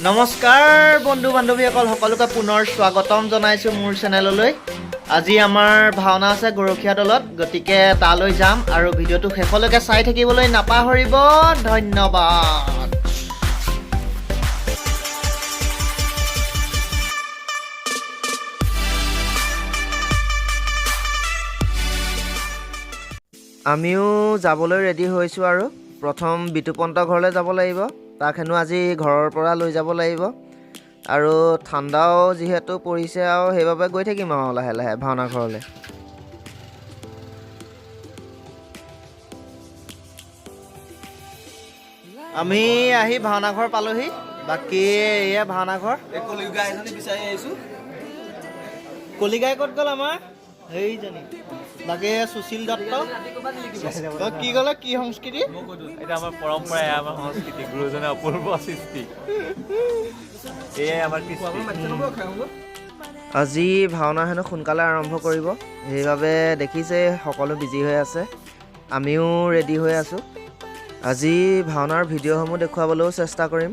নমস্কাৰ বন্ধু বান্ধৱীসকল সকলোকে পুনৰ স্বাগতম জনাইছো মোৰ চেনেললৈ। আজি আমাৰ ভাওনা আছে গৰখীয়া দলত, গতিকে তালৈ যাম আৰু ভিডিঅ'টো শেষলৈকে চাই থাকিবলৈ নাপাহৰিব। ধন্যবাদ। আমিও যাবলৈ ৰেডি হৈছোঁ আৰু প্ৰথম বিতুপন্ত ঘৰলৈ যাব লাগিব। তাক হেনো আজি ঘৰৰ পৰা লৈ যাব লাগিব আৰু ঠাণ্ডাও যিহেতু পৰিছে আৰু সেইবাবে গৈ থাকিম আৰু লাহে লাহে ভাওনা ঘৰলৈ। আমি আহি ভাওনা ঘৰ পালোহি। বাকী এয়া ভাওনা ঘৰ। কলিগাই ক'ত গ'ল আমাৰ সেইজনী? বাকী সুশীল দত্ত কি ক'লে? কি সংস্কৃতি? এটা আমাৰ পৰম্পৰা, আমাৰ সংস্কৃতি, গুৰুজনে অপূৰ্ব সৃষ্টি, এয়াই আমাৰ কৃষ্টি। আজি ভাওনা হেনো সোনকালে আৰম্ভ কৰিব, সেইবাবে দেখিছে সকলো বিজি হৈ আছে। আমিও ৰেডি হৈ আছোঁ। আজি ভাওনাৰ ভিডিঅ'সমূহ দেখুৱাবলৈও চেষ্টা কৰিম।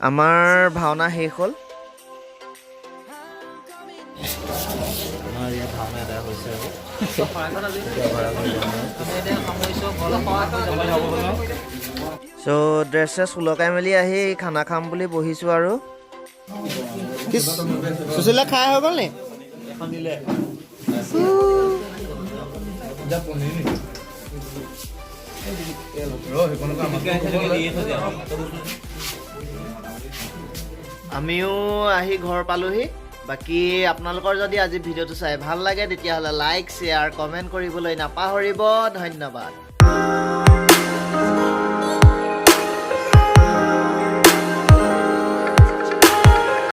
আমাৰ ভাওনা শেষ হ'ল। আমাৰ ইয়াত ভাওনা এটা হৈছে আৰু চ' ড্ৰেছ চেছ ওলকাই মেলি আহি খানা খাম বুলি বহিছোঁ আৰু সুশীলা খাই হৈ গ'ল নি? এখন দিলে আমিও আহি ঘৰ পালোহি। বাকী আপোনালোকৰ যদি আজি ভিডিঅ'টো চাই ভাল লাগে তেতিয়াহ'লে লাইক শ্বেয়াৰ কমেণ্ট কৰিবলৈ নাপাহৰিব। ধন্যবাদ।